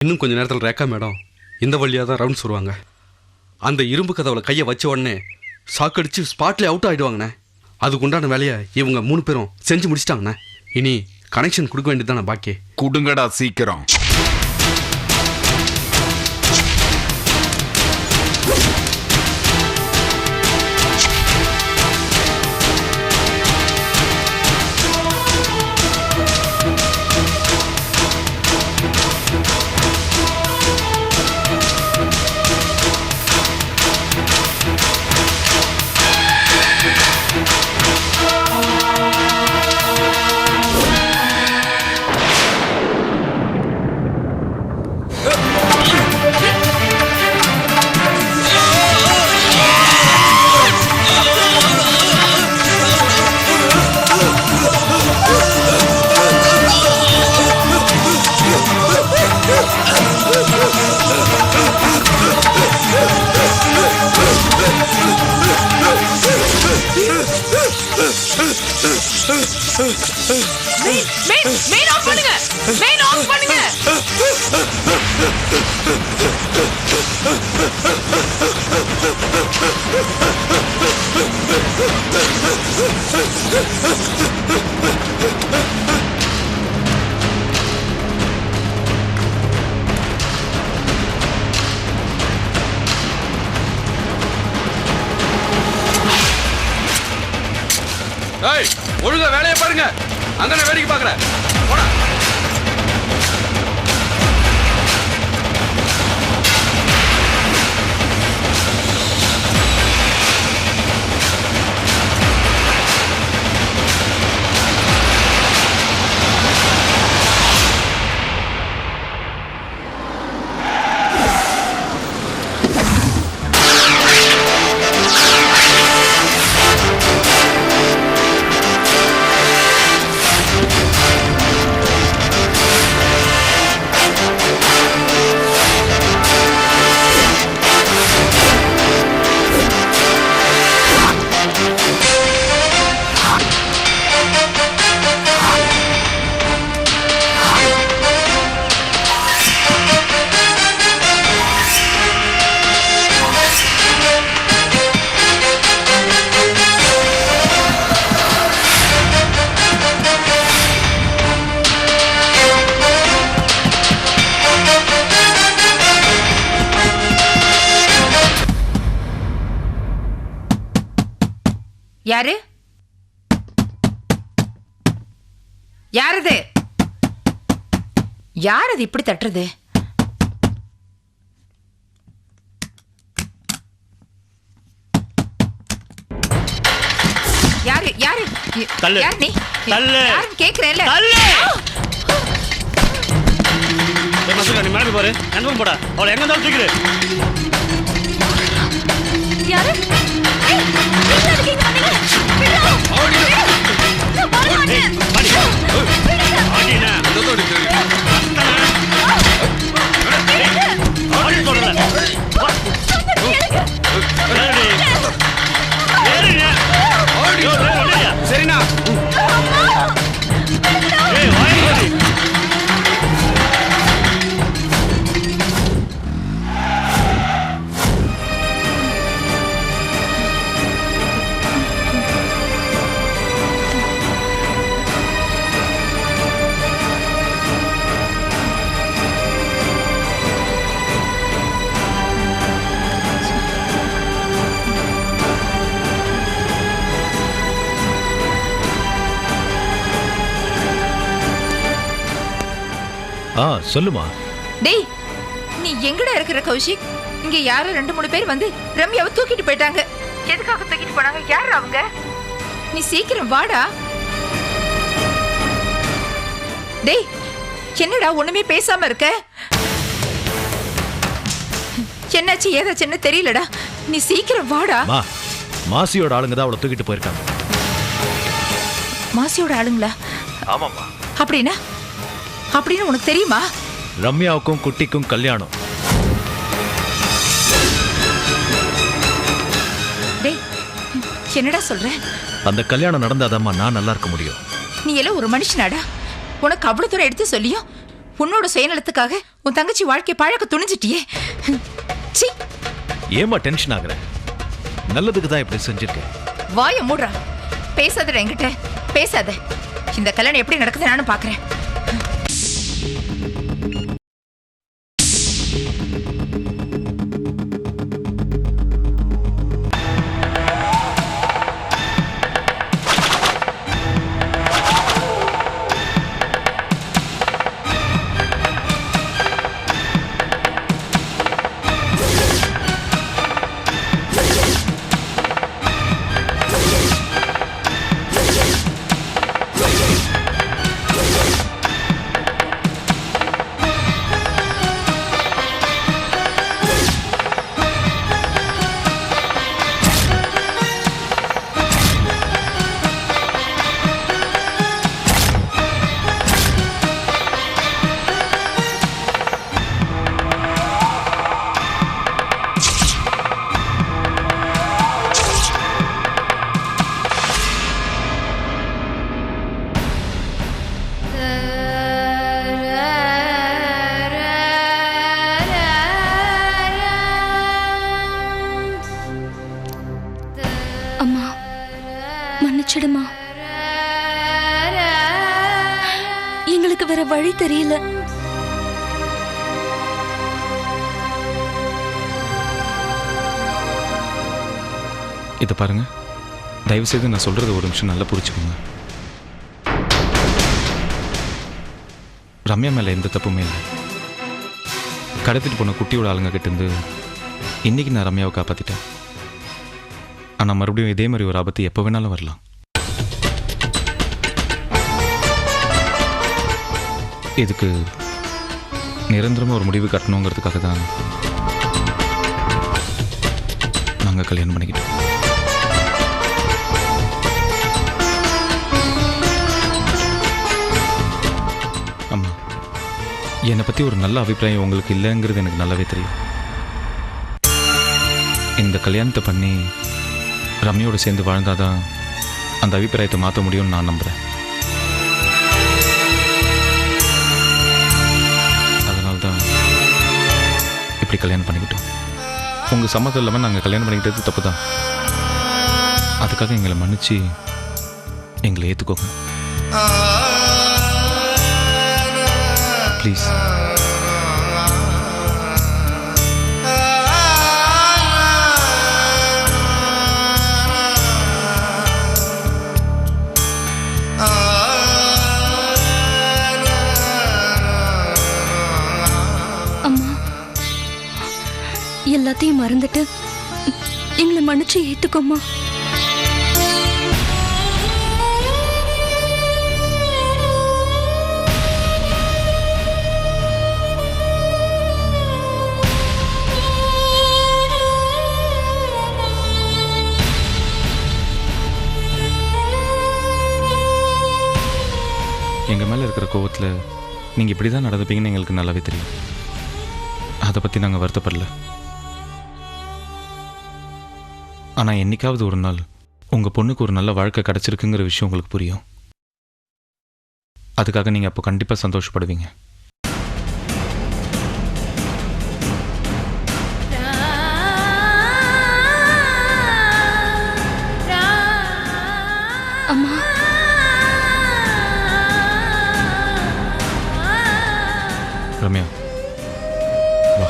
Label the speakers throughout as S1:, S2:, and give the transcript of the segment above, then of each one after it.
S1: இன்னும் கொஞ்ச நேரத்தில் ரேக்கா மேடம் இந்த வழியாக தான் ரவுண்ட்ஸ் வருவாங்க. அந்த இரும்பு கதவுல கையை வச்ச உடனே சாக்கடிச்சு ஸ்பாட்லேயே அவுட் ஆகிடுவாங்கண்ணே. அதுக்குண்டான வேலையை இவங்க 3 பேரும் செஞ்சு முடிச்சிட்டாங்கண்ணே. இனி கனெக்ஷன் கொடுக்க வேண்டியதுதானே பாக்கி.
S2: கொடுங்கடா சீக்கிரம்.
S3: மெயின் ஆஃப் பண்ணுங்க. மெயின் ஆஃப் பண்ணுங்க.
S1: ஒழுங்கா வேலையை பாருங்க. அங்க நான் வேடிக்கை பாக்குறேன். போடா.
S3: யாரு? யாரது? யாரது இப்படி தட்டுறது? யாரு யாரு
S4: தள்ளு.
S3: யார் நீ?
S4: தள்ளு.
S3: யாருன்னு கேக்குறேன்ல.
S4: தள்ளு. நீ மேலே பாரு. கன்ஃபார்ம் போடா. அவளை எங்க இருந்தாலும் தூக்கிடு.
S3: யாரு? ஏய், எங்க இருக்கீங்க நீங்க? விடு. நான் வர மாட்டேன்.
S4: பாடி. ஆடினா.
S1: இதோட
S4: ஆடி போடல.
S1: சரிண்ணா.
S4: ஏய் வாய்.
S5: சொல்லுமா.
S3: டேய், நீ எங்கடா இருக்கிற கௌஷிக்? இங்க யாரோ 2-3 பேர் வந்து ரம்யாவை தூக்கிட்டு போயிட்டாங்க. எதுக்காக தூக்கிட்டு போனாங்க? யார் அவங்க? நீ சீக்கிரம் வாடா. டேய், என்னடா ஒண்ணுமே பேசாம இருக்க? என்னாச்சு ஏதாச்சுன்னு தெரியலடா. நீ சீக்கிரம் வாடா.
S5: மாசியோட ஆளுங்க தான் அவளை தூக்கிட்டு போயிருக்காங்க.
S3: மாசியோட ஆளுங்களா?
S5: ஆமாம்மா.
S3: அப்படின்னு உனக்கு தெரியுமா?
S5: ரம்யாவுக்கும் குட்டிக்கும் கல்யாணம்.
S3: டேய், என்னடா சொல்ற?
S5: அந்த கல்யாணம் நடந்தாதாம்மா நான் நல்லா இருக்க முடியும்.
S3: நீ எல்லாம் ஒரு மனுஷனாடா? உனக்கு அவ்வளவு தூரம் எடுத்து சொல்லியும் உன்னோட சுயநலத்துக்காக உன் தங்கச்சி வாழ்க்கை பழக்க துணிஞ்சிட்டியே. சீ,
S5: ஏமா டென்ஷன் ஆகுற? நல்லதுக்கு தான் இப்படி செஞ்சிருக்கேன்.
S3: வாய மூடுறா. பேசாதடா என்கிட்ட, பேசாத. இந்த கல்யாணம் எப்படி நடக்குது நானும் பாக்குறேன்.
S2: அம்மா, மன்னிச்சிடுமா. எங்களுக்கு வேற வழி தெரியல.
S6: இதை பாருங்க, தயவு செய்து நான் சொல்றது ஒரு நிமிஷம் நல்லா புரிச்சுக்கோங்க. ரம்யா மேல எந்த தப்புமே இல்லை. கடத்திட்டு போன குட்டியோட ஆளுங்க கிட்ட இருந்து இன்னைக்கு நான் ரம்யாவை காப்பாத்திட்டேன். ஆனா மறுபடியும் இதே மாதிரி ஒரு ஆபத்து எப்போ வேணாலும் வரலாம். இதுக்கு நிரந்தரமா ஒரு முடிவு கட்டணுங்கிறதுக்காக தான் நாங்க கல்யாணம் பண்ணிக்கிட்டோம். ஆமா, என்னை பத்தி ஒரு நல்ல அபிப்பிராயம் உங்களுக்கு இல்லைங்கிறது எனக்கு நல்லாவே தெரியும். இந்த கல்யாணத்தை பண்ணி ரம்யோட சேர்ந்து வாழ்ந்தாதான் அந்த அபிப்பிராயத்தை மாற்ற முடியும்னு நான் நம்புறேன். அதனால்தான் இப்படி கல்யாணம் பண்ணிக்கிட்டோம். உங்க சம்மதம் இல்லாமல் நாங்கள் கல்யாணம் பண்ணிக்கிட்டது தப்பு தான். அதுக்காக எங்களை மன்னிச்சு எங்களை ஏற்றுக்கோங்க ப்ளீஸ்.
S2: அம்மா, எல்லாத்தையும் மறந்துட்டு எங்களை மன்னிச்சு ஏத்துக்கோமா.
S6: எங்கள் மேலே இருக்கிற கோவத்தில் நீங்கள் இப்படி தான் நடந்துப்பீங்கன்னு எங்களுக்கு நல்லாவே தெரியும். அதை பற்றி நாங்கள் வருத்தப்படல. ஆனால் என்னைக்காவது ஒரு நாள் உங்கள் பொண்ணுக்கு ஒரு நல்ல வாழ்க்கை கிடச்சிருக்குங்கிற விஷயம் உங்களுக்கு புரியும். அதுக்காக நீங்கள் அப்போ கண்டிப்பாக சந்தோஷப்படுவீங்க.
S2: அம்மா,
S6: ரம்யா வா.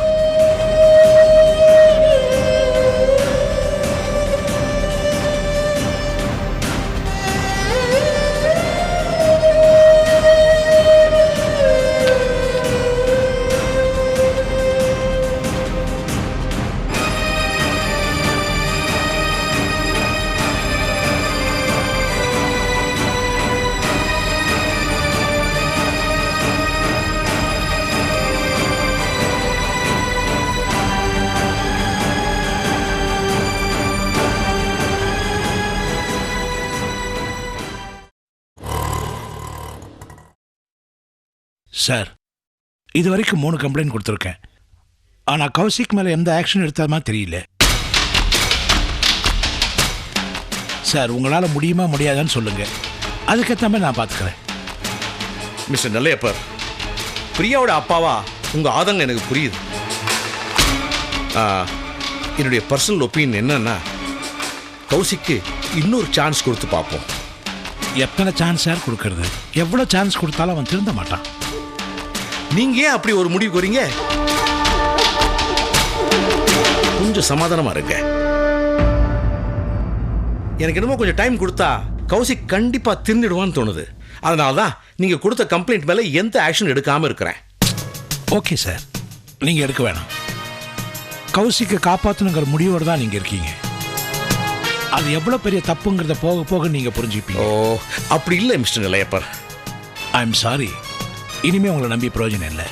S7: சார், இது வரைக்கும் 3 கம்ப்ளைண்ட் கொடுத்துருக்கேன். ஆனால் கௌசிக் மேலே எந்த ஆக்ஷன் எடுத்தாமா தெரியல. சார், உங்களால் முடியுமா முடியாதான்னு சொல்லுங்க, அதுக்கேற்ற மாதிரி நான் பார்த்துக்கிறேன்.
S8: மிஸ்டர் நல்லையப்பர், பிரியாவோட அப்பாவா உங்கள் ஆதங்கம் எனக்கு புரியுது. என்னுடைய பர்சனல் ஒப்பீனியன் என்னன்னா, கௌசிக்கு இன்னொரு சான்ஸ் கொடுத்து பார்ப்போம்.
S7: எத்தனை சான்ஸ் யார் கொடுக்கறது? எவ்வளோ சான்ஸ் கொடுத்தாலும் அவன் திருந்த மாட்டான்.
S8: நீங்கள் ஏன் அப்படி ஒரு முடிவு வரீங்க? கொஞ்சம் சமாதானமாக இருங்க. எனக்கு என்னமோ கொஞ்சம் டைம் கொடுத்தா கௌசிக் கண்டிப்பாக திருந்திடுவான்னு தோணுது. அதனால தான் நீங்கள் கொடுத்த கம்ப்ளைண்ட் மேலே எந்த ஆக்ஷன் எடுக்காமல் இருக்கிறேன்.
S7: ஓகே சார், நீங்கள் எடுக்க வேணாம். கௌசிக்கை காப்பாற்றணுங்கிற முடிவோடு தான் நீங்கள் இருக்கீங்க. அது எவ்வளோ பெரிய தப்புங்கிறத போக போக நீங்கள் புரிஞ்சுப்பீங்க.
S8: ஓ, அப்படி இல்லை mister Nilayappar.
S7: I am sorry. இனிமேல் உங்களை நம்பி பிரயோஜனம் இல்லை.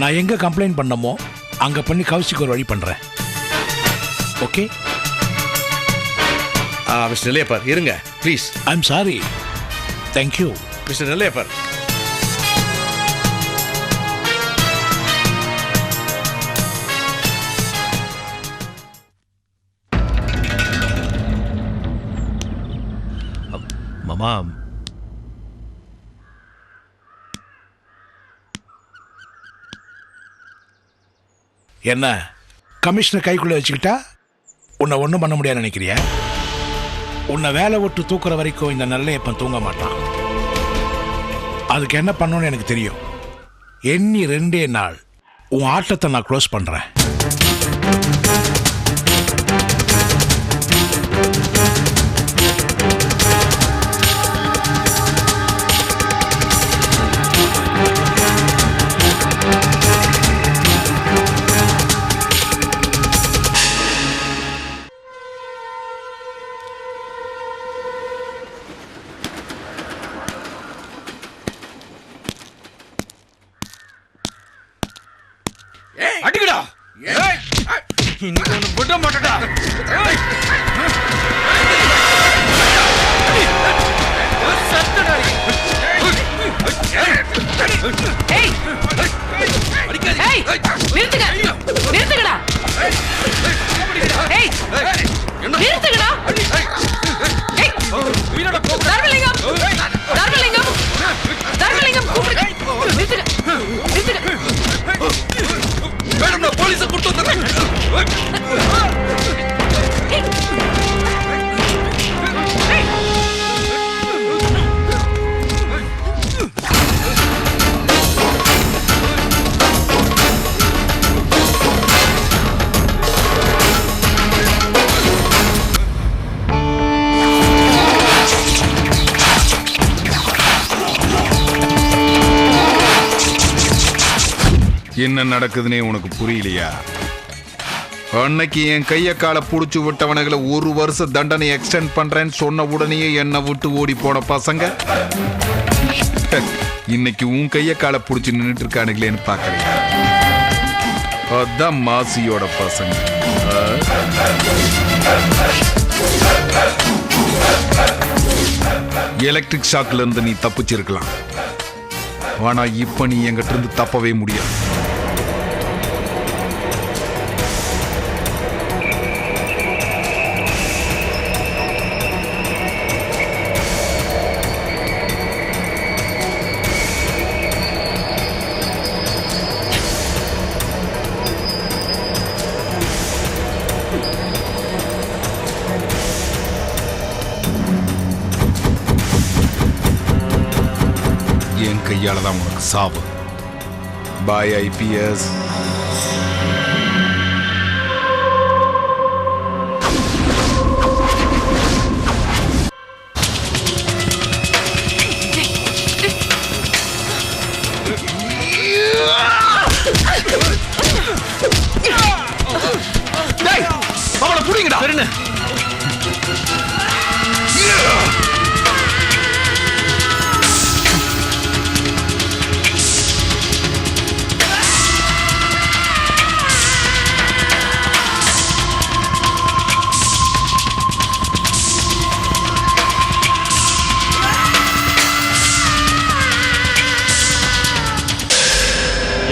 S7: நான் எங்கே கம்ப்ளைண்ட் பண்ணமோ அங்கே பண்ணி கௌசிக்கு ஒரு வழி பண்ணுறேன். ஓகே
S8: மிஸ்டர் நிலையப்பர், இருங்க please.
S7: I am sorry. Thank you
S8: mister Nilayappar.
S5: மாமா,
S7: என்ன கமிஷனர் கைக்குள்ளே வச்சுக்கிட்டா உன்னை ஒன்றும் பண்ண முடியாதுன்னு நினைக்கிறியா? உன்னை வேலை விட்டு தூக்குற வரைக்கும் இந்த நல்லையப்பன் தூங்க மாட்டான். அதுக்கு என்ன பண்ணணும்னு எனக்கு தெரியும். எண்ணி 2 நாள் உன் ஆட்டத்தை நான் க்ளோஸ் பண்ணுறேன்.
S1: அடிக்கடா, இன்னைக்கு ஒன்று விட மாட்டடா. போலீஸை கூட்டு வந்துடுறேன்.
S9: என்ன நடக்குதுன்னே உனக்கு புரியலையா? அன்னைக்கு என் கைய காலை புடிச்சு விட்டவனுகளை 1 வருஷ தண்டனை எக்ஸ்டெண்ட் பண்றேன்னு சொன்ன உடனே என்னை விட்டு ஓடி போன பசங்க இன்னைக்கு உன் கைய காலை புடிச்சு நின்றுட்டு இருக்கானுங்களேன்னு பாக்கலையா? அதான் மாசியோட பசங்க. எலக்ட்ரிக் ஷாக்ல இருந்து நீ தப்பிச்சிருக்கலாம். ஆனா இப்ப நீ எங்கிட்ட இருந்து தப்பவே முடியாது. என் கையால தான் உனக்கு சாவு. பாய் ஐபிஎஸ்.
S1: அவளை புடிங்கடா.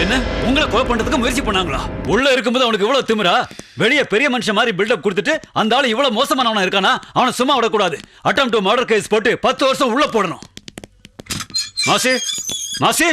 S4: என்ன உங்களை கொலை பண்றதுக்கு முயற்சி பண்ணாங்களா? உள்ள இருக்கும்போது அவனுக்கு இவ்வளவு திமிரா? வெளியே பெரிய மனுஷன் மாதிரி பில்டப் கொடுத்துட்டு அந்த ஆளு இவ்வளவு மோசமானவனா இருக்கானா? அவனை சும்மா விடக்கூடாது. அட்டெம்ப்ட் டு மர்டர் கேஸ் போட்டு 10 வருஷம் உள்ள போடணும். மாசி மாசி